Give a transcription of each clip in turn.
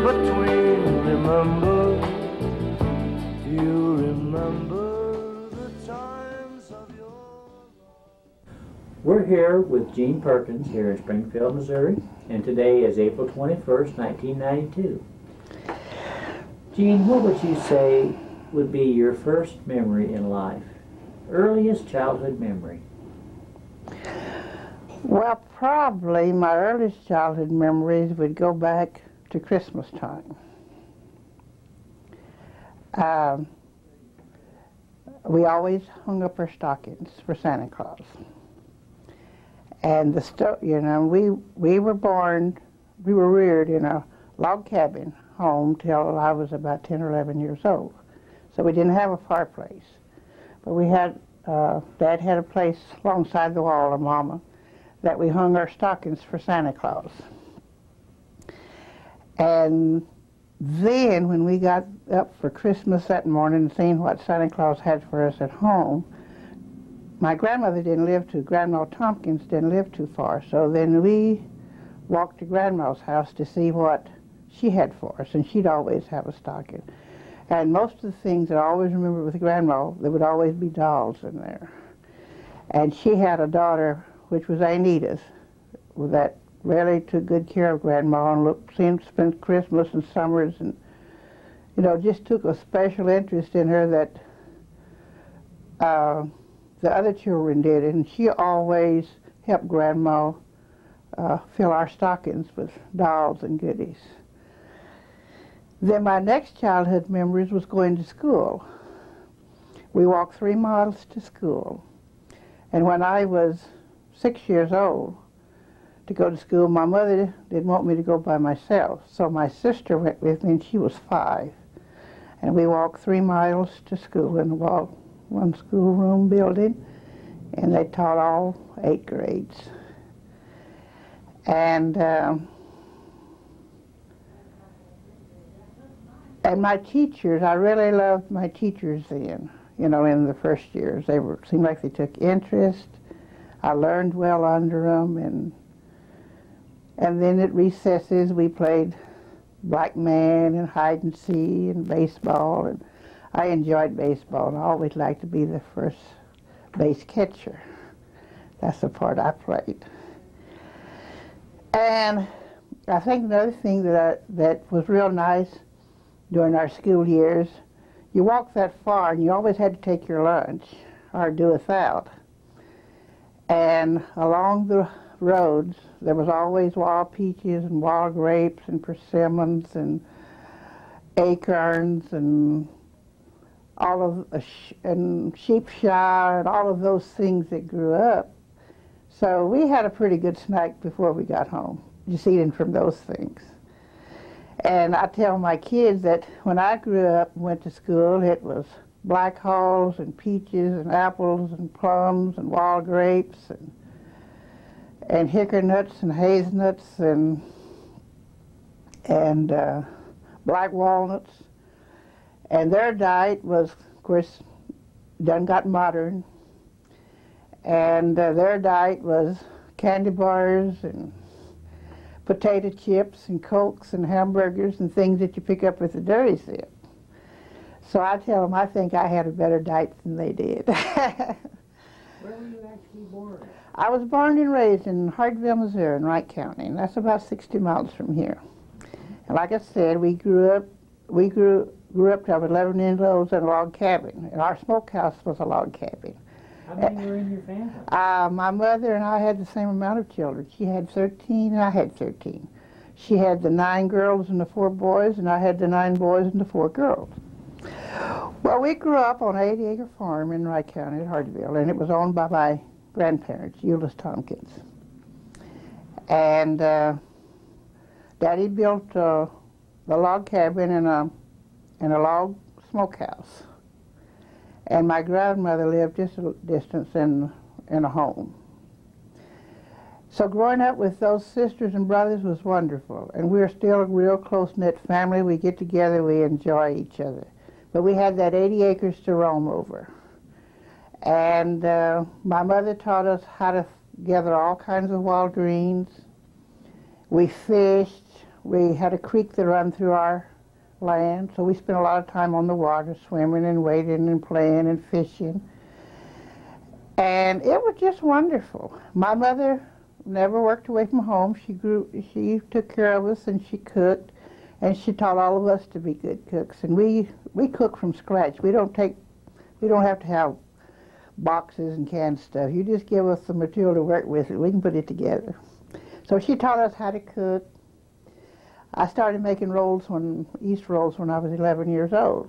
between. Remember, you remember the times of your life. We're here with Jean Perkins here in Springfield, Missouri, and today is April 21st, 1992. Jean, what would you say would be your first memory in life? Earliest childhood memory? Well, probably my earliest childhood memories would go back to Christmas time. We always hung up our stockings for Santa Claus. And we were reared in a log cabin home till I was about 10 or 11 years old. So we didn't have a fireplace. But we had, Dad had a place alongside the wall, or Mama, that we hung our stockings for Santa Claus. And then when we got up for Christmas that morning and seeing what Santa Claus had for us at home, my grandmother Grandma Tompkins didn't live too far, so then we walked to Grandma's house to see what she had for us, and she'd always have a stocking. And most of the things that I always remember with Grandma, there would always be dolls in there. And she had a daughter, which was Anita's, that really took good care of Grandma and seemed to spend Christmas and summers and, just took a special interest in her that the other children did. And she always helped Grandma fill our stockings with dolls and goodies. Then my next childhood memories was going to school. We walked 3 miles to school. And when I was 6 years old to go to school, my mother didn't want me to go by myself. So my sister went with me, and she was 5. And we walked 3 miles to school in one schoolroom building, and they taught all 8 grades. And my teachers, I really loved my teachers then, in the first years. Seemed like they took interest. I learned well under them, and then at recesses we played black man and hide and seek and baseball, and I enjoyed baseball, and I always liked to be the first base catcher. That's the part I played. And I think another thing that was real nice during our school years, you walked that far and you always had to take your lunch or do without. And along the roads there was always wild peaches and wild grapes and persimmons and acorns and and sheepshire and all of those things that grew up. So we had a pretty good snack before we got home, just eating from those things. And I tell my kids that when I grew up and went to school, it was black hulls and peaches and apples and plums and wild grapes and hickory nuts and hazelnuts and black walnuts. And their diet was, of course, done got modern. And their diet was candy bars and potato chips and Cokes and hamburgers and things that you pick up with the dairy zip. So I tell them I think I had a better diet than they did. Where were you actually born? I was born and raised in Hartville, Missouri, in Wright County, and that's about 60 miles from here. And like I said, we grew up to have 11 in-laws in a log cabin, and our smokehouse was a log cabin. How many were in your family? My mother and I had the same amount of children. She had 13 and I had 13. She had the 9 girls and the 4 boys, and I had the 9 boys and the 4 girls. Well, we grew up on an 80-acre farm in Wright County at Hartville, and it was owned by my grandparents, Euless Tompkins. And Daddy built the log cabin in a log smokehouse. And my grandmother lived just a distance in a home. So growing up with those sisters and brothers was wonderful. And we're still a real close-knit family. We get together, we enjoy each other. But we had that 80 acres to roam over. And my mother taught us how to gather all kinds of wild greens. We fished, We had a creek that ran through our land, so we spent a lot of time on the water, swimming and wading and playing and fishing. And it was just wonderful. My mother never worked away from home. She took care of us, and she cooked, and she taught all of us to be good cooks. And we cook from scratch. We don't have to have boxes and canned stuff. You just give us the material to work with, and we can put it together. So she taught us how to cook. I started making yeast rolls when I was 11 years old.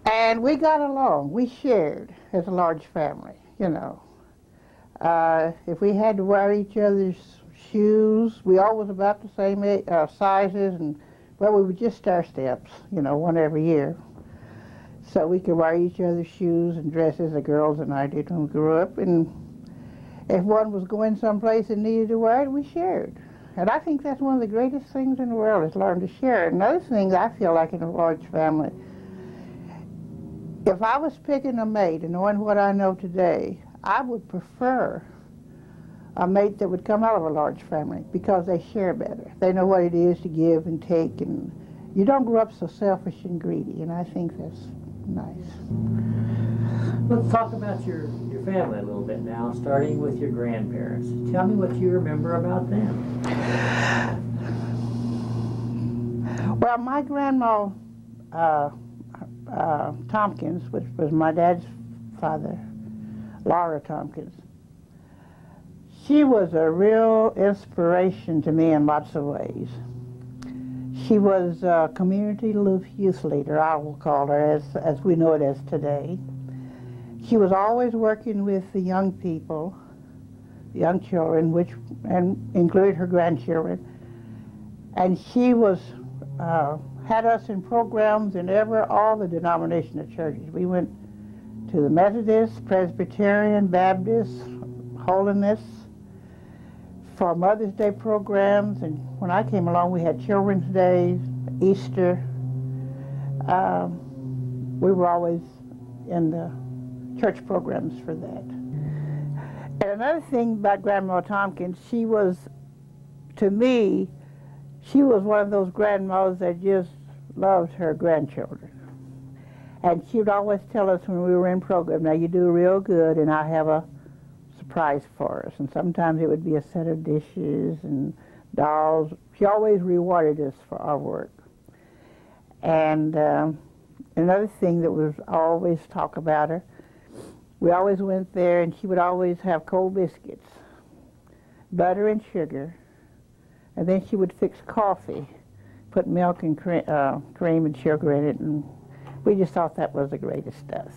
And we got along. We shared as a large family, you know. If we had to wear each other's shoes, we all was about the same sizes, and, well, we would just stair steps, you know, one every year. So we could wear each other's shoes and dresses, the girls and I did when we grew up. And if one was going someplace and needed to wear it, we shared. And I think that's one of the greatest things in the world, is learn to share. Another thing I feel like in a large family, if I was picking a mate and knowing what I know today, I would prefer a mate that would come out of a large family, because they share better. They know what it is to give and take, and you don't grow up so selfish and greedy, and I think that's nice. Let's talk about your family a little bit now, starting with your grandparents. Tell me what you remember about them. Well, my grandma Tompkins, which was my dad's father, Laura Tompkins, she was a real inspiration to me in lots of ways. She was a community youth leader, I will call her, as we know it as today. She was always working with the young people, the young children, and included her grandchildren. And she had us in programs in all the denominational churches. We went to the Methodist, Presbyterian, Baptist, Holiness, for Mother's Day programs. And when I came along, we had Children's Days, Easter. We were always in the church programs for that. And another thing about Grandma Tompkins, to me, she was one of those grandmas that just loved her grandchildren. And she would always tell us when we were in program, now you do real good, and I have a surprise for us. And sometimes it would be a set of dishes and dolls. She always rewarded us for our work. And another thing that was always talk about her, we always went there, and she would always have cold biscuits, butter and sugar, and then she would fix coffee, put milk and cream and sugar in it, and we just thought that was the greatest stuff.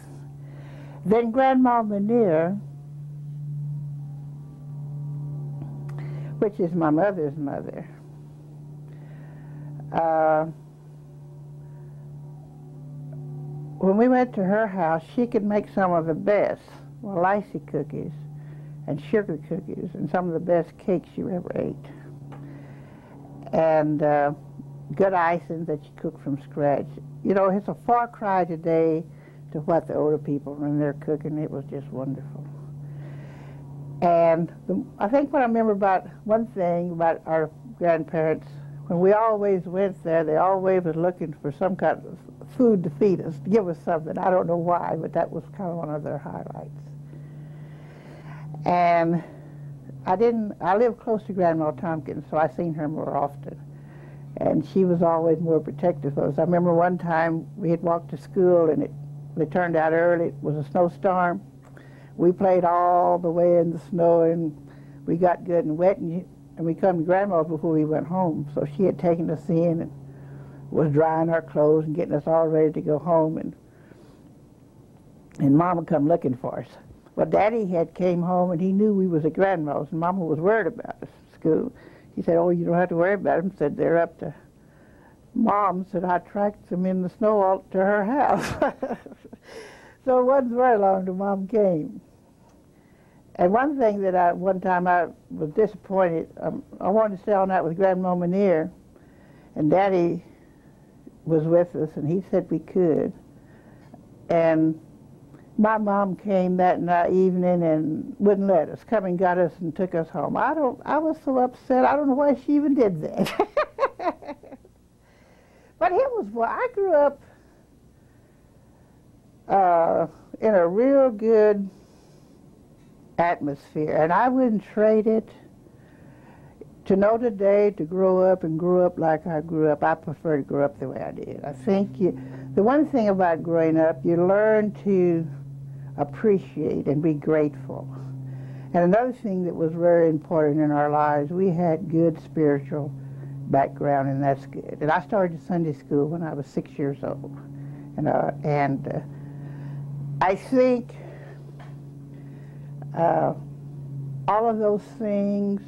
Then Grandma Manier, which is my mother's mother, when we went to her house, she could make some of the best Lysy cookies and sugar cookies and some of the best cakes you ever ate. And good icing that she cooked from scratch. You know, it's a far cry today to what the older people, when they're cooking, it was just wonderful. And I think what I remember about one thing about our grandparents, when we always went there, they always was looking for some kind of food to feed us, to give us something. I don't know why, but that was kind of one of their highlights. And I lived close to Grandma Tompkins, so I seen her more often. And she was always more protective of us. I remember one time we had walked to school, and it turned out early. It was a snowstorm. We played all the way in the snow, and we got good and wet, and we come to Grandma's before we went home. So she had taken us in and was drying our clothes and getting us all ready to go home, and Mama come looking for us. Well, Daddy had came home, and he knew we was at Grandma's, and Mama was worried about us at school. He said, "Oh, you don't have to worry about them." Said, "They're up to Mom." Said, "I tracked them in the snow all to her house." So it wasn't very long till Mom came. And one thing that one time I was disappointed, I wanted to stay all night with Grandma Manier, and Daddy was with us, and he said we could. And my mom came that night evening and wouldn't let us, come and got us and took us home. I was so upset. I don't know why she even did that. But it was, well, I grew up in a real good atmosphere, and I wouldn't trade it. To know today, to grow up and grow up like I grew up, I prefer to grow up the way I did. I think the one thing about growing up, you learn to appreciate and be grateful. And another thing that was very important in our lives, we had good spiritual background, and that's good. And I started Sunday school when I was 6 years old. And I think all of those things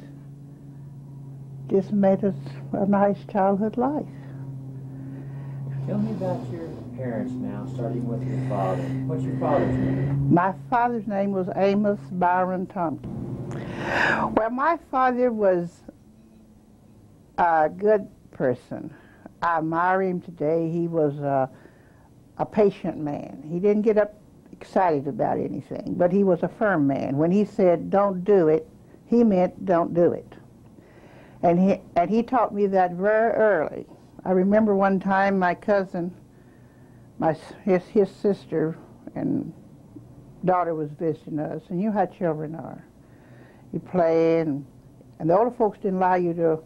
just made us a nice childhood life. Tell me about your parents now, starting with your father. What's your father's name? My father's name was Amos Byron Tompkins. Well, my father was a good person. I admire him today. He was a patient man. He didn't get up excited about anything, but he was a firm man. When he said, don't do it, he meant don't do it. And he taught me that very early. I remember one time my cousin, his sister and daughter was visiting us, and you know how children are. You play, and the older folks didn't allow you to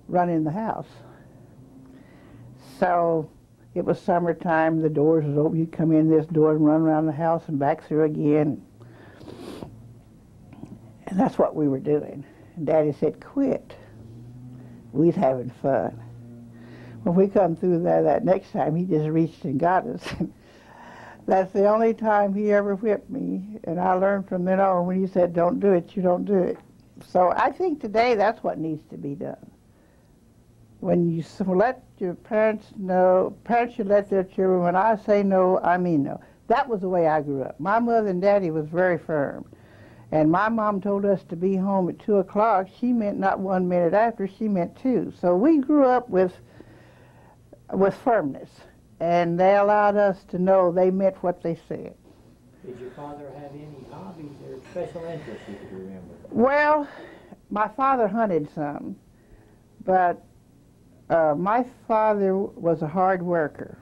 run in the house. So it was summertime, the doors was open, you'd come in this door and run around the house and back through again. And that's what we were doing. And Daddy said, quit. We was having fun. When we come through there that next time, he just reached and got us. That's the only time he ever whipped me. And I learned from then on, when he said, don't do it, you don't do it. So I think today that's what needs to be done. When you let your parents know, parents should let their children, when I say no, I mean no. That was the way I grew up. My mother and daddy was very firm. And my mom told us to be home at 2 o'clock. She meant not 1 minute after, she meant 2. So we grew up with firmness. And they allowed us to know they meant what they said. Did your father have any hobbies or special interests you could remember? Well, my father hunted some, but my father was a hard worker.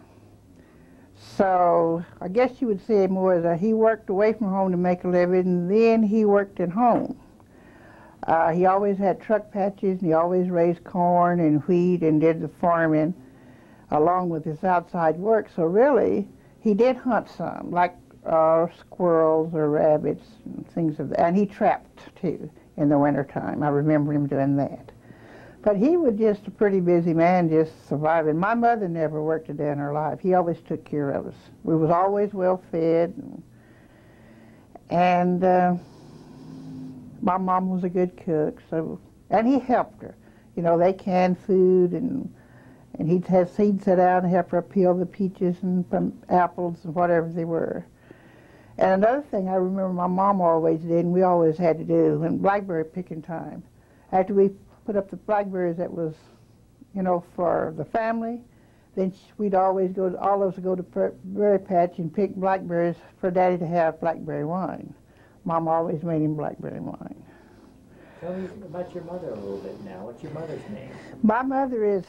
So I guess you would say more as he worked away from home to make a living, and then he worked at home. He always had truck patches, and he always raised corn and wheat and did the farming along with his outside work. So really, he did hunt some, like squirrels or rabbits and things of that. And he trapped, too, in the wintertime. I remember him doing that. But he was just a pretty busy man, just surviving. My mother never worked a day in her life. He always took care of us. We was always well fed. And my mom was a good cook, and he helped her. You know, they canned food, and he'd sit down and help her peel the peaches and apples and whatever they were. And another thing I remember my mom always did, and we always had to do, when blackberry picking time, after we put up the blackberries that was, you know, for the family, then we'd always go, all of us would go to berry patch and pick blackberries for Daddy to have blackberry wine. Mom always made him blackberry wine. Tell me about your mother a little bit now. What's your mother's name? My mother is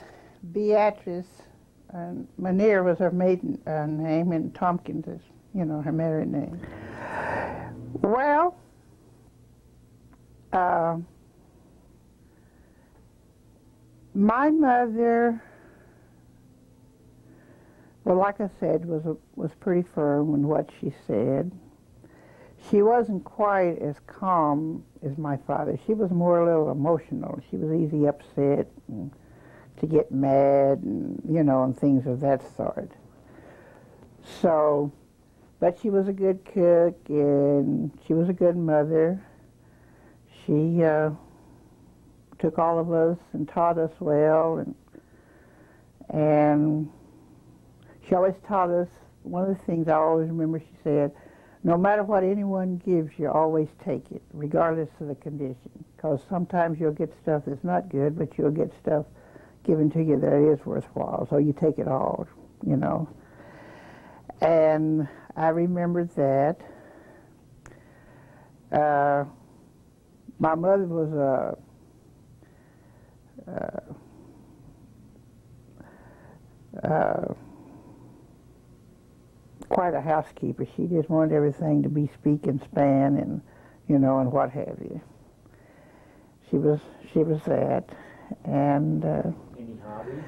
Beatrice, and Manier was her maiden name, and Tompkins is, you know, her married name. Well, my mother, well, like I said, was pretty firm in what she said. She wasn't quite as calm as my father. She was more a little emotional. She was easy upset and to get mad, and, you know, and things of that sort. So, but she was a good cook, and she was a good mother. She took all of us and taught us well, and she always taught us, one of the things I always remember she said, no matter what anyone gives you, always take it, regardless of the condition. Because sometimes you'll get stuff that's not good, but you'll get stuff given to you that is worthwhile. So you take it all, you know. And I remembered that. My mother was quite a housekeeper. She just wanted everything to be spick and span and, you know, and what have you. She was that. And Any hobbies?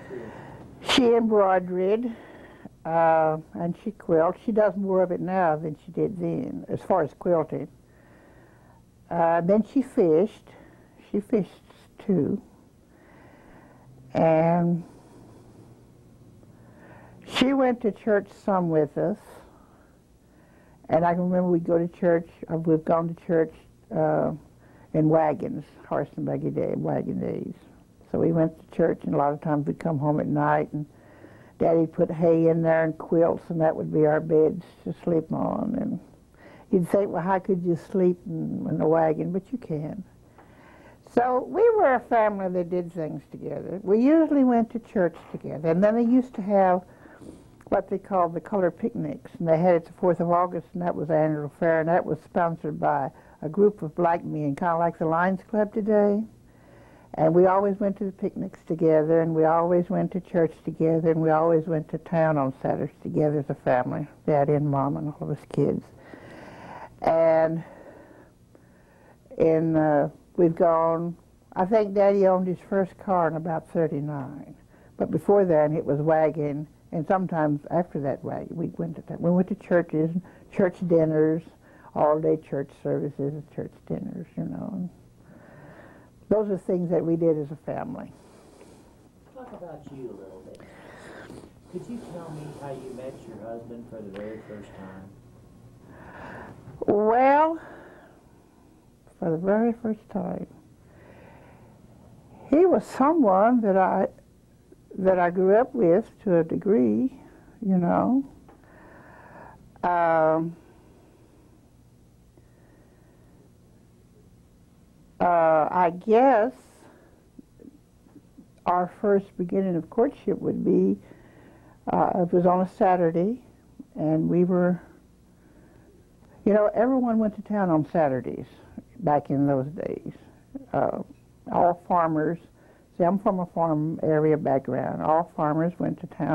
she embroidered, and she quilted. She does more of it now than she did then, as far as quilting. Then she fished. She fished too. And she went to church some with us. And I can remember we'd go to church, we've gone to church in wagons, horse and buggy wagon days. So we went to church, and a lot of times we'd come home at night, and Daddy'd put hay in there and quilts, and that would be our beds to sleep on. And you'd think, well, how could you sleep in a wagon? But you can. So we were a family that did things together. We usually went to church together, and then they used to have what they called the color picnics, and they had it the 4th of August, and that was the annual fair, and that was sponsored by a group of black men, kind of like the Lions Club today. And we always went to the picnics together, and we always went to church together, and we always went to town on Saturdays together as a family, Daddy and Mom and all of us kids. And we've gone, I think Daddy owned his first car in about 39. But before then, it was wagon, and sometimes after that wagon, we went to churches, church dinners, all-day church services, and church dinners, you know. Those are things that we did as a family. Talk about you a little bit. Could you tell me how you met your husband for the very first time? Well, for the very first time, he was someone that I grew up with to a degree, you know. I guess our first beginning of courtship would be, it was on a Saturday, and we were, you know, everyone went to town on Saturdays back in those days. All farmers, see, I'm from a farm area background, all farmers went to town